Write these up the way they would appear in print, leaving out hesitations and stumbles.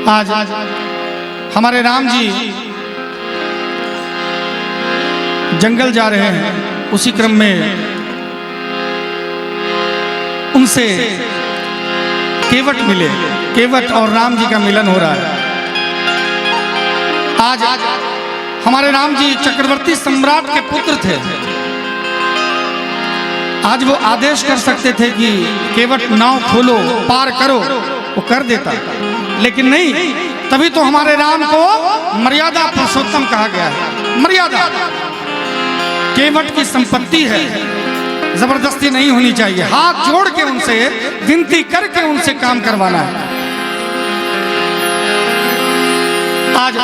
आज हमारे राम जी जंगल जा रहे हैं, उसी क्रम में उनसे केवट मिले। केवट और राम जी का मिलन हो रहा है। आज हमारे राम जी चक्रवर्ती सम्राट के पुत्र थे। आज वो आदेश कर सकते थे कि केवट नाव खोलो, पार करो, वो कर देता, लेकिन नहीं। तभी तो हमारे राम को मर्यादा पुरुषोत्तम कहा गया है। मर्यादा केवट की संपत्ति है, जबरदस्ती नहीं होनी चाहिए। हाथ जोड़ के उनसे विनती करके उनसे काम करवाना है। आज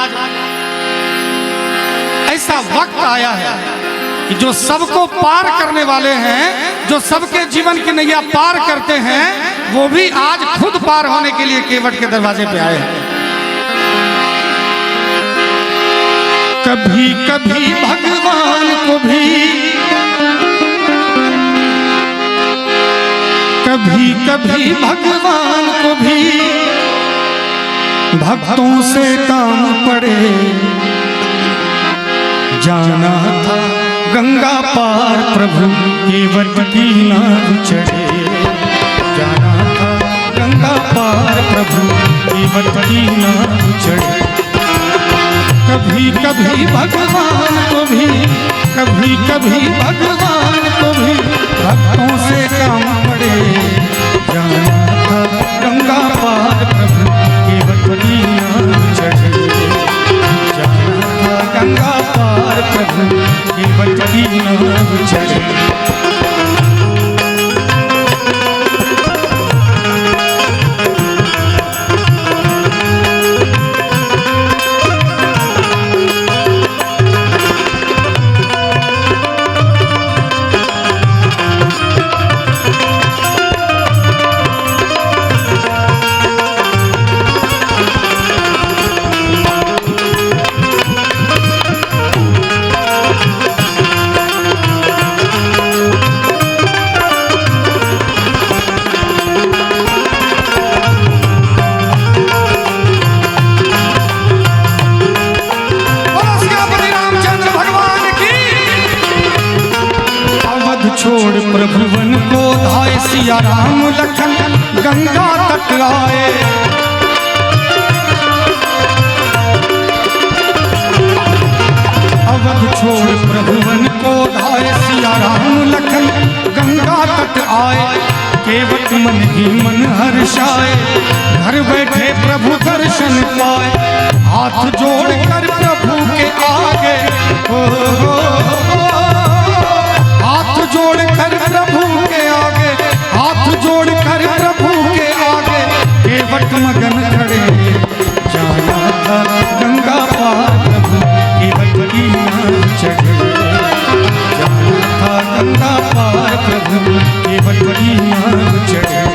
ऐसा वक्त आया है कि जो सबको पार करने वाले हैं, जो सबके जीवन की नैया पार करते हैं, वो भी आज खुद पार होने के लिए केवट के दरवाजे पे आए हैं। कभी कभी भगवान को भी, कभी कभी भगवान को भी भक्तों से काम पड़े। जाना था गंगा पार प्रभु केवट की नाव चढ़े। जाना था गंगा पार प्रभु केवट की नाव चढ़े। कभी कभी भगवान को भी, कभी कभी भगवान को भी भक्तों से काम पड़े। जाना था गंगा पार प्रभु केवट की नाव चढ़े। जाना था गंगा पार प्रभु केवट की नाव चढ़े। छोड़ प्रभुवन को धाय सिया राम लखन गंगा तट आए। अवध छोड़ प्रभुवन को धाय सिया राम लखन गंगा तट आए। केवट मन ही मन हर्षाए, घर बैठे प्रभु दर्शन पाए। हाथ जोड़ कर प्रभु के आगे, हाथ जोड़ कर प्रभु के आगे, हाथ जोड़ कर प्रभु के आगे केवट मगन खड़े। जाना था गंगा पार प्रभु केवट की नाव चढ़े। जाना था गंगा पार प्रभु केवट की नाव चढ़े।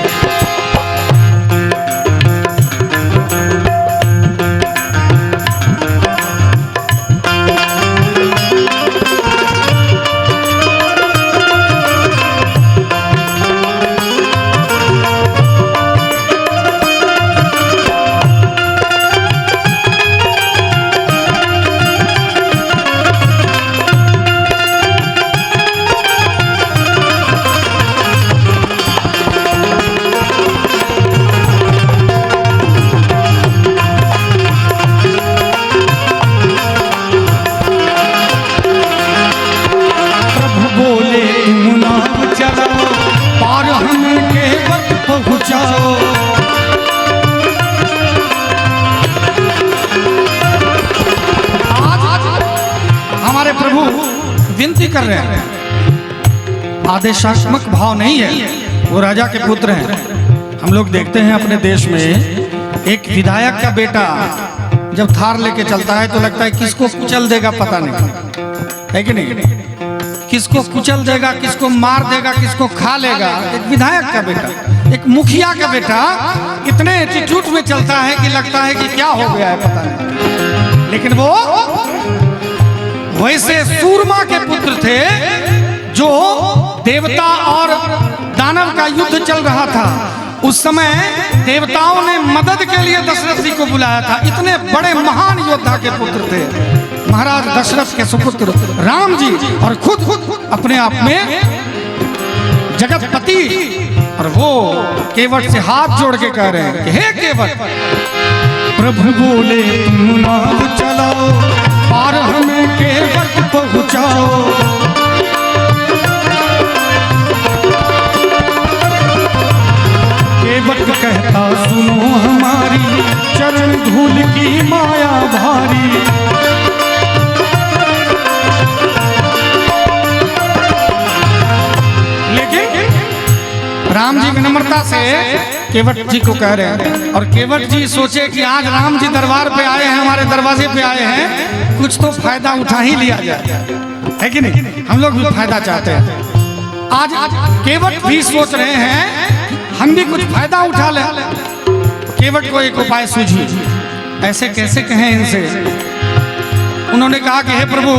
हमारे प्रभु विनती कर रहे हैं, आदेशात्मक भाव नहीं है। वो राजा के पुत्र हैं। हम लोग देखते हैं अपने देश में एक विधायक का बेटा जब थार लेके चलता है तो लगता है किसको कुचल देगा पता नहीं, है कि नहीं? किसको कुचल देगा, किसको मार देगा, किसको खा लेगा। एक विधायक का बेटा, एक मुखिया का बेटा इतने एटीट्यूड में चलता है कि लगता है कि क्या हो गया है पता नहीं। लेकिन वो वैसे सूरमा के पुत्र थे जो देवता और दानव का युद्ध चल रहा था। उस समय देवताओं ने मदद के लिए दशरथ जी को को बुलाया था। इतने बड़े महान योद्धा के पुत्र थे, महाराज दशरथ के सुपुत्र राम जी, और खुद अपने आप में जगतपति। और वो केवट से हाथ जोड़ के कह रहे हैं कि हे केवट, प्रभु बोले तुम नाव चलाओ, पार हमें केवट पहुंचाओ। केवट कहता सुनो हमारी, चरण धूल की माया भारी। लेकिन राम जी विनम्रता से केवट जी को कह रहे हैं, और केवट जी सोचे कि आज राम जी दरबार पे आए हैं, हमारे दरवाजे पे आए हैं, कुछ तो फायदा उठा ही लिया जाए, है कि नहीं? हम लोग भी फायदा चाहते हैं। आज केवट भी सोच रहे हैं हम भी कुछ फायदा उठा ले। केवट को एक उपाय सूझी, ऐसे कैसे कहें इनसे। उन्होंने कहा कि हे प्रभु,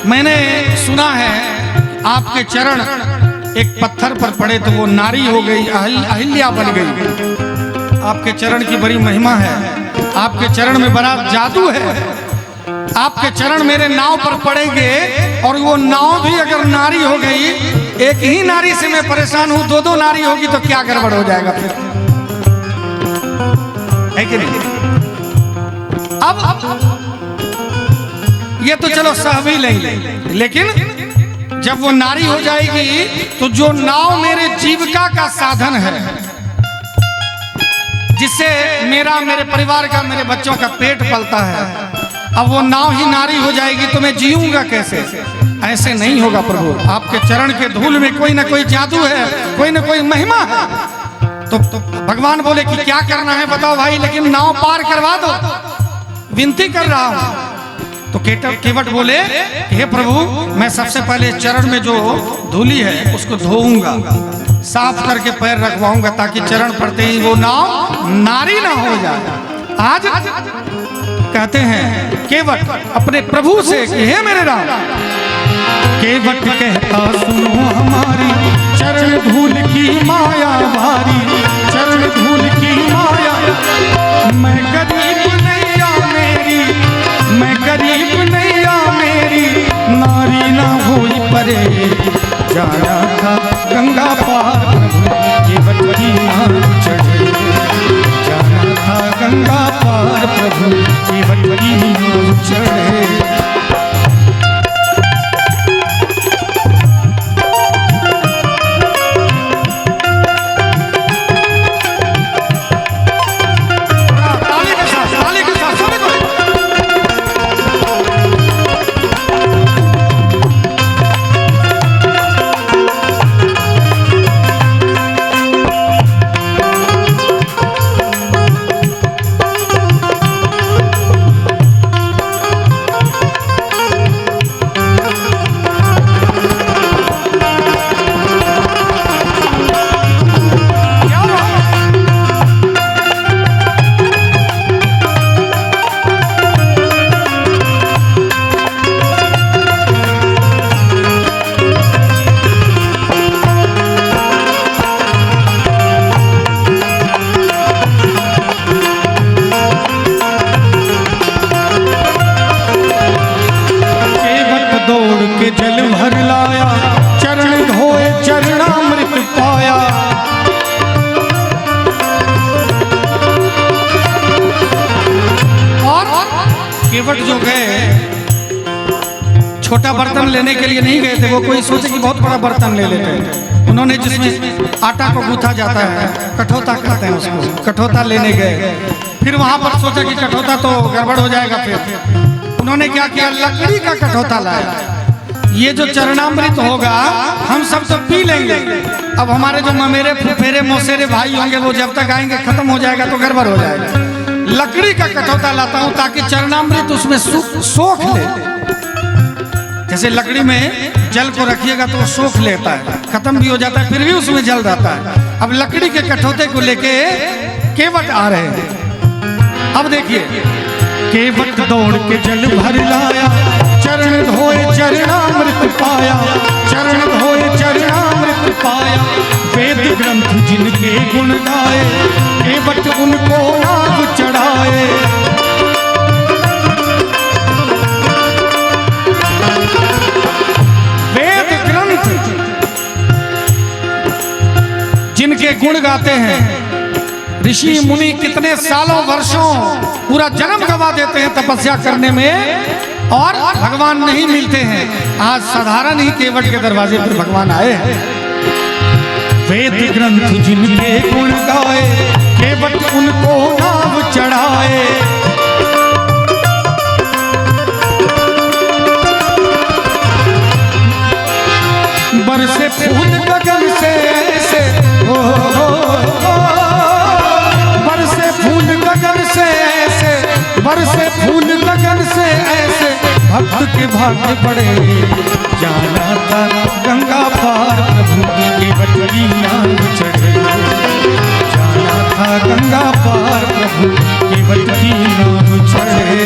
मैंने सुना है आपके चरण एक पत्थर पर पड़े तो वो नारी हो गई, अहिल्या बन गई। आपके चरण की बड़ी महिमा है, आपके चरण में बड़ा जादू है। आपके चरण मेरे नाव पर पड़ेंगे और वो नाव भी अगर नारी हो गई, एक ही नारी से मैं परेशान हूं, दो नारी होगी तो क्या गड़बड़ हो जाएगा फिर, है कि नहीं? अब ये तो चलो सह भी लेंगे, लेकिन जब वो नारी हो जाएगी तो जो नाव मेरे जीविका का साधन है, जिससे मेरे परिवार का, मेरे बच्चों का पेट पलता है, अब वो नाव ही नारी हो जाएगी तो मैं जीऊंगा कैसे? ऐसे नहीं होगा प्रभु, आपके चरण के धूल में कोई ना कोई जादू है, कोई ना कोई महिमा है। तो भगवान बोले कि क्या करना है बताओ भाई, लेकिन नाव पार करवा दो, विनती कर रहा हूं। तो केवट बोले हे प्रभु, मैं सबसे पहले चरण में जो धूली है उसको धोऊंगा, साफ करके पैर रखवाऊंगा, ताकि चरण पड़ते ही वो नाव नारी ना हो जाए। आज कहते हैं केवट अपने प्रभु से कि हे मेरे राम, केवट कहता सुनो हमारी, चरण धूल की माया भारी, चरण धूल की माया। मैं गरीब नैया मेरी, मैं गरीब नैया मेरी, नारी ना होई परे, जाना था गंगा पार केवट की नाव चढ़े, जाना था गंगा पार प्रभु केवट की नाव चढ़े। जल भर लाया, चरण धोए चरणामृत पाया। और केवट जो गए, छोटा बर्तन लेने के लिए नहीं गए थे, वो कोई सोचे कि बहुत बड़ा बर्तन ले लेते हैं। उन्होंने जिसमें आटा को गूथा जाता है, कठौता कहते हैं उसको, कठौता लेने गए। फिर वहां पर सोचा कि कठौता तो गड़बड़ हो जाएगा, फिर उन्होंने क्या किया, लकड़ी का कठौता लाया। ये जो चरणामृत होगा हम सब तो पी लेंगे, अब हमारे जो ममेरे फुफेरे मौसेरे भाई होंगे वो जब तक आएंगे खत्म हो जाएगा तो गड़बड़ हो जाएगा। लकड़ी का कठौता लाता हूं ताकि चरणामृत उसमें सोख ले। जैसे लकड़ी में जल को रखिएगा तो सोख लेता है, खत्म भी हो जाता है फिर भी उसमें जल रहता है। अब लकड़ी के कठौते को लेके केवट आ रहे हैं। अब देखिए, केवट दौड़ के जल भर लाया, चरण धोए चरणामृत पाया, चरण धोए चरणामृत पाया। वेद ग्रंथ जिनके गुण गाए, केवट उनको नाग चढ़ाए। गाते हैं, ऋषि मुनि कितने सालों वर्षों पूरा जन्म गवा देते हैं तपस्या करने में और भगवान नहीं मिलते हैं। आज साधारण ही केवट के दरवाजे पर भगवान आए हैं। वेद ग्रंथ जिनके गुण गाए, केवट उनको नाव चढ़ाए। बरसे फूल गगन से ऐसे, बरसे फूल गगन से ऐसे, बरसे फूल गगन से ऐसे, भक्त के भाग्य बड़े। जाना था गंगा पार प्रभु केवट की नाव चढ़े। जाना था गंगा पार प्रभु केवट की नाव चढ़े।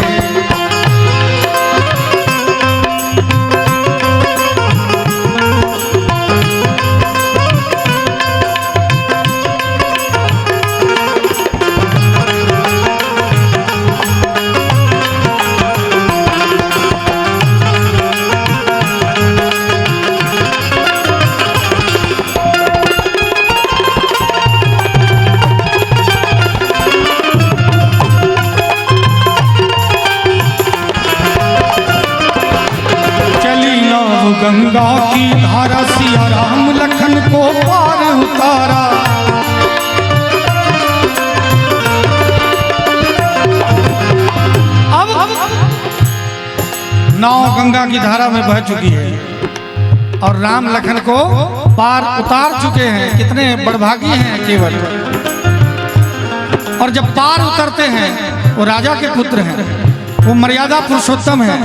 गंगा की धारा सिया राम लखन को पार उतारा। अब नाव गंगा की धारा में बह चुकी है और राम लखन को पार उतार चुके हैं। कितने बड़भागी हैं केवट। और जब पार उतरते हैं, वो राजा के पुत्र हैं, वो मर्यादा पुरुषोत्तम है,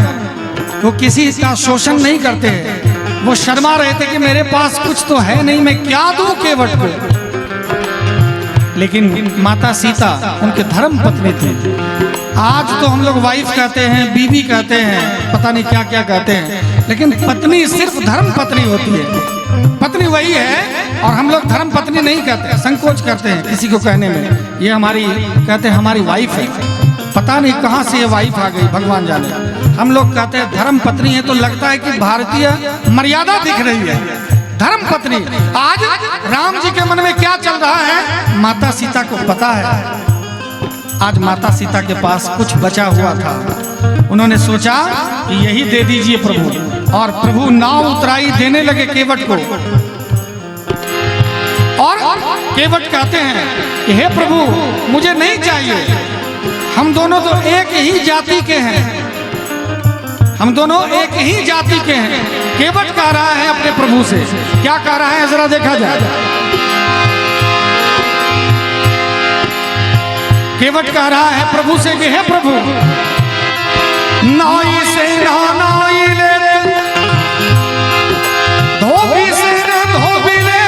वो किसी का शोषण नहीं करते हैं। वो शर्मा रहे थे कि मेरे पास कुछ तो है नहीं, मैं क्या दूं केवट को। लेकिन माता सीता उनके धर्म पत्नी थी। आज तो हम लोग वाइफ कहते हैं, बीवी कहते हैं, पता नहीं क्या क्या कहते हैं, लेकिन पत्नी सिर्फ धर्म पत्नी होती है। पत्नी वही है और हम लोग धर्म पत्नी नहीं कहते, संकोच करते हैं किसी को कहने में। ये हमारी कहते हैं हमारी वाइफ है, पता नहीं कहाँ से ये वाइफ आ गई, भगवान जाने। हम लोग कहते हैं धर्म पत्नी है तो लगता है कि भारतीय मर्यादा दिख रही है। धर्म पत्नी। आज राम जी के मन में क्या चल रहा है, माता सीता को पता है। आज माता सीता के पास कुछ बचा हुआ था, उन्होंने सोचा कि यही दे दीजिए प्रभु। और प्रभु नाव उतराई देने लगे केवट को। और केवट कहते हैं कि हे प्रभु मुझे नहीं चाहिए, हम दोनों तो एक ही जाति के हैं, हम दोनों एक ही जाति के हैं। केवट कह रहा है अपने प्रभु से, क्या कह रहा है जरा देखा जाए। केवट कह रहा है प्रभु से कि हे प्रभु, नाई से ना नाई ले, धोबी से ना धोबी ले,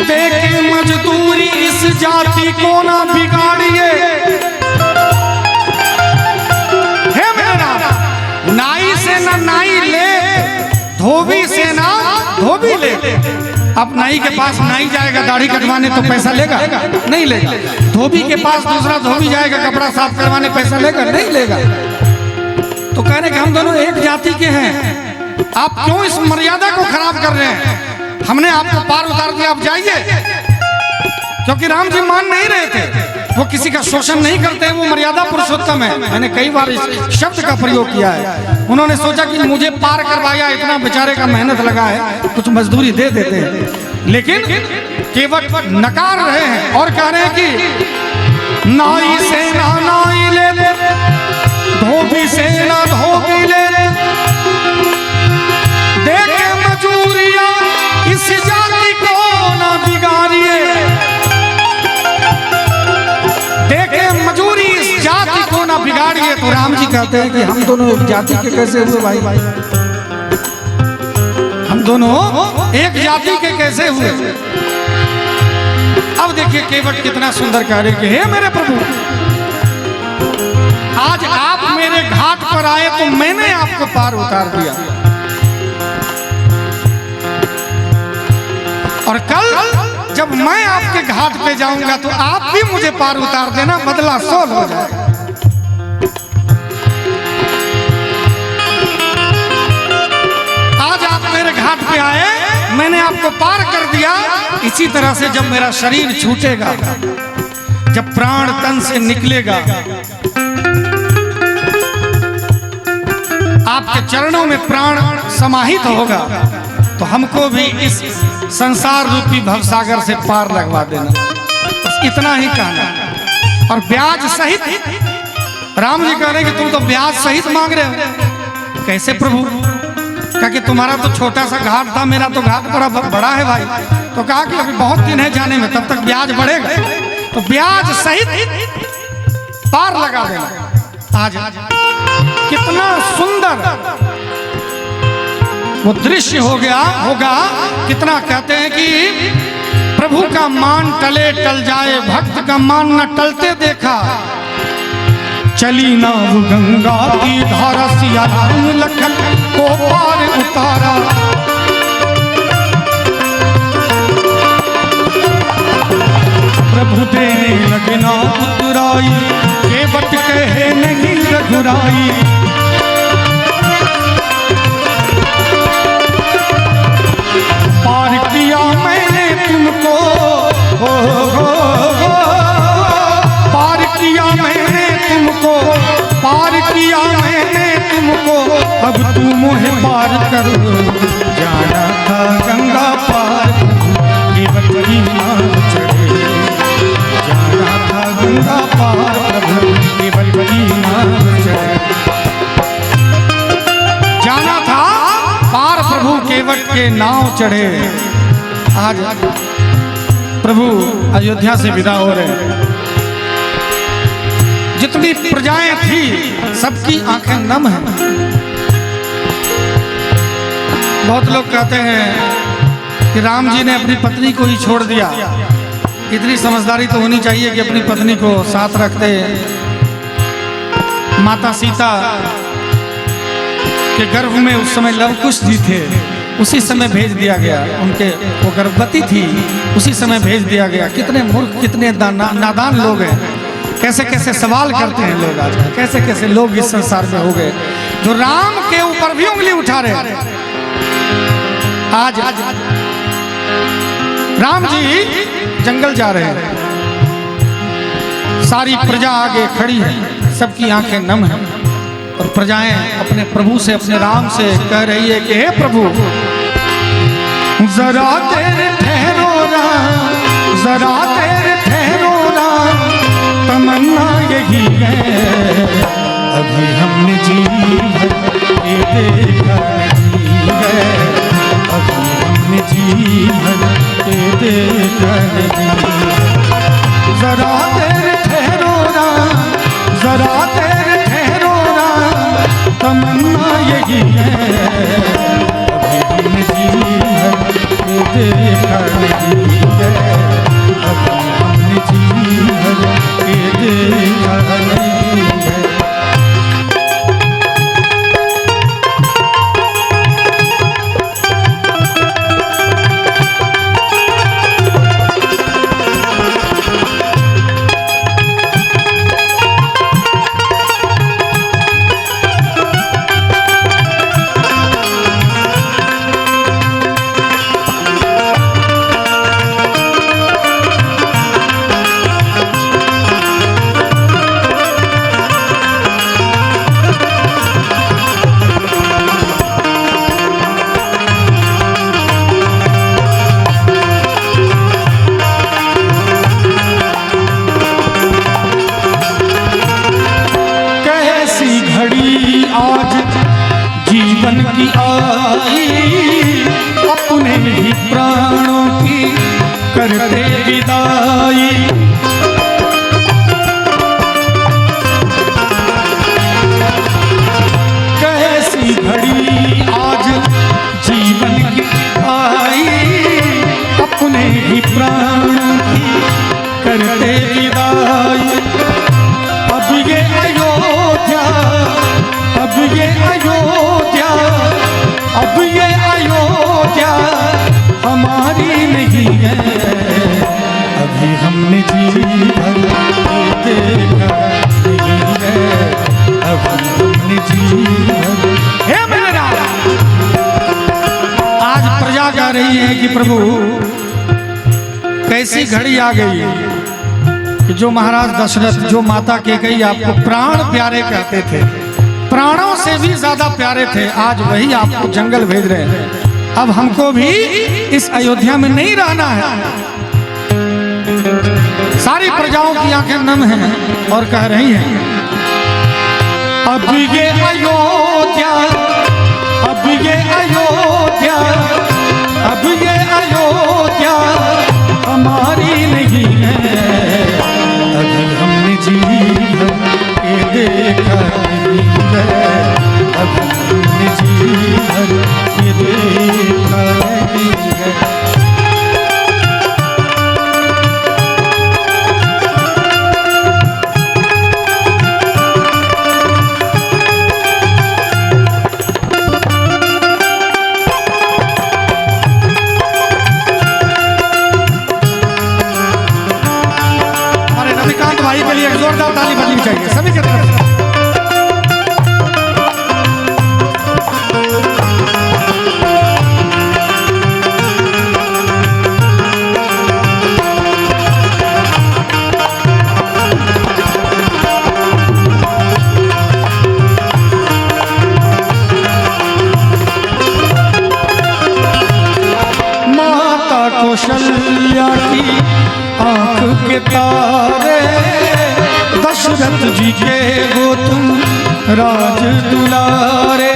देखे मजदूरी इस जाति को ना बिगाड़िए। नाई से ना नाई ले, धोबी से ना धोबी ले। अब नाई के पास नाई जाएगा दाढ़ी कटवाने तो पैसा लेगा? नहीं लेगा। धोबी के पास दूसरा धोबी जाएगा कपड़ा साफ करवाने, पैसा लेगा? नहीं लेगा। तो कह रहे कि हम दोनों एक जाति के हैं, आप क्यों इस मर्यादा को खराब कर रहे हैं? हमने आपको पार उतार दिया, आप जाइए। क्योंकि राम जी मान नहीं रहे थे, वो किसी का शोषण नहीं करते हैं, वो मर्यादा पुरुषोत्तम है। मैंने कई बार इस शब्द का प्रयोग किया है। उन्होंने सोचा कि मुझे पार करवाया, इतना बेचारे का मेहनत लगा है, कुछ मजदूरी दे देते हैं। लेकिन केवट नकार रहे हैं और कह रहे हैं कि नाई से ना नाई ले, धोबी से ना धोबी ले, देखे मजूरिया इस जाति को ना बिगाड़िए। देखे मजूरी इस जाति को ना बिगाड़िए। तो राम जी कहते हैं कि हम दोनों एक जाति के कैसे हुए भाई? हम दोनों एक जाति के कैसे हुए? अब देखिए केवट कितना सुंदर कह रहे कि हे मेरे प्रभु, आज आप मेरे घाट पर आए तो मैंने आपको पार उतार दिया, और कल जब मैं आपके घाट पे जाऊंगा तो आप भी मुझे पार उतार देना, बदला सोल हो जाएगा। आज आप मेरे घाट पे आए, मैंने आपको पार कर दिया। इसी तरह से जब मेरा शरीर छूटेगा, जब प्राण तन से निकलेगा, आपके चरणों में प्राण समाहित होगा, तो हमको भी इस संसार रूपी भवसागर से पार लगवा देना। बस इतना ही कहना। और ब्याज सहित, राम जी कह रहे हैं कि तुम तो ब्याज सहित मांग रहे हो। कैसे प्रभु? कहा कि तुम्हारा तो छोटा सा घाट था, मेरा तो घाट बड़ा है भाई। तो कहा कि अभी बहुत दिन है जाने में, तब तक ब्याज बढ़ेगा, तो ब्याज सहित पार लगा देना। आज कितना सुंदर वो दृश्य होगा। कितना कहते हैं कि प्रभु का मान टले टल जाए, भक्त का मान न टलते देखा। चली ना वो गंगा की धारा, सिया राम लखन को पार उतारा। प्रभु देने लगना उतराई, केवट कहे नहीं रघुराई। पार किया मैंने तुमको, पार किया मैंने तुमको, पार किया मैंने तुमको, अब तू मुझे पार करो। जाना था गंगा पार, केवट की नाव चढ़े। जाना था गंगा पार, केवट की नाव चढ़े। जाना था पार, प्रभु केवट के नाव चढ़े। आज प्रभु अयोध्या से विदा हो रहे हैं। जितनी प्रजाएं थी सबकी आंखें नम हैं। बहुत लोग कहते हैं कि राम जी ने अपनी पत्नी को ही छोड़ दिया। इतनी समझदारी तो होनी चाहिए कि अपनी पत्नी को साथ रखते। माता सीता के गर्भ में उस समय लवकुश जी थे, उसी समय भेज दिया गया। उनके वो गर्भवती थी, उसी समय भेज दिया गया। कितने मूर्ख, कितने नादान लोग हैं। कैसे कैसे सवाल करते हैं लोग आज, कैसे कैसे लोग इस संसार में हो गए जो राम के ऊपर भी उंगली उठा रहे हैं। आज राम जी जंगल जा रहे हैं, सारी प्रजा आगे खड़ी है, सबकी आंखें नम है। और प्रजाएं अपने प्रभु से, अपने राम से कह रही है कि हे प्रभु, जरा तेरे ठहरो राम, जरा तेरे ठहरो राम, तमन्ना यही है अभी हमने जी भर के देखा नहीं है। अभी हमने जी भर के देखा नहीं। जरा तेरे ठहरो राम, जरा तेरे ठहरो राम, तमन्ना यही है अभी हमने जी भर के देखा नहीं है। अभी हमने जी भर के देखा नहीं है। जीवन की आई, अपने ही प्राणों की करते विदाई। कैसी घड़ी आज जीवन की आई, अपने ही प्राणों की करते विदाई। अब ये अयोध्या, अब ये अयोध्या, अब ये अयोध्या हमारी नहीं है। अभी हमने जी भर के देखा नहीं है। अभी हमने जी भर। हे मेरे राम, आज प्रजा कह रही है कि प्रभु कैसी घड़ी आ गई कि जो महाराज दशरथ, जो माता कैकेयी आपको प्राण प्यारे कहते थे, प्राणों से भी ज्यादा प्यारे थे, आज वही आपको जंगल भेज रहे हैं। अब हमको भी इस अयोध्या में नहीं रहना है। सारी प्रजाओं की आंखें नम हैं और कह रही हैं, अब ये अयोध्या, अब ये अयोध्या, अब ये अयोध्या हमारी नहीं है। अभी हमने जी भर के देखा नहीं है, अभी हमने जी भर के देखा नहीं है। भाई के लिए एक जोरदार ताली बजनी चाहिए सभी की तरफ से। माता कौशल्या की आंख के तारे, दशरथ जी के वो तुम राज दुलारे।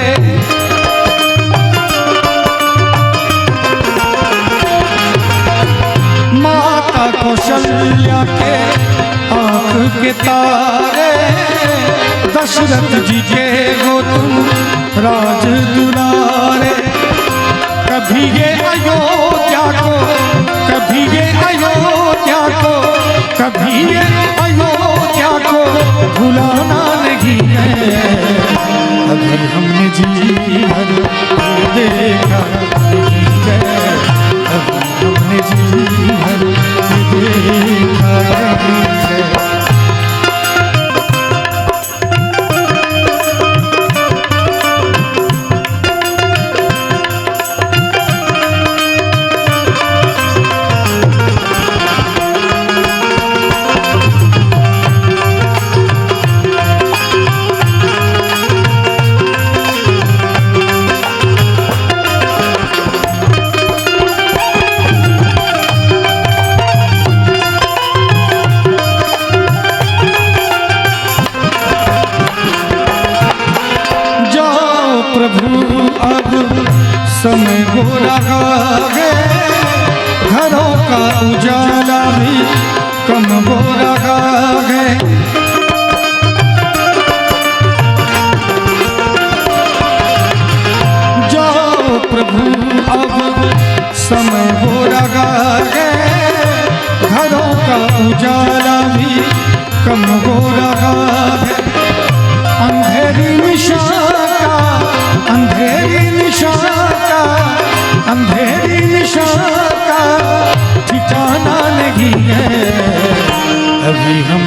माता कौशल्या के आंख के तारे, दशरथ जी के वो तुम राज दुलारे। कभी ये अयोध्या को, कभी ये अयोध्या को, कभी ये अयोध्या को भुलाना नहीं है। अभी हमने जी भर देखा नहीं है, अभी हमने जी भर देखा नहीं है। प्रभु अब समय हो रहा है, घरों का उजाला भी कम हो रहा है। जाओ प्रभु अब समय हो रहा है, घरों का उजाला भी कम हो रहा है। अंधेरी निशा का, अंधेरी निशा का, अंधेरी निशा का ठिकाना नहीं है। अभी हम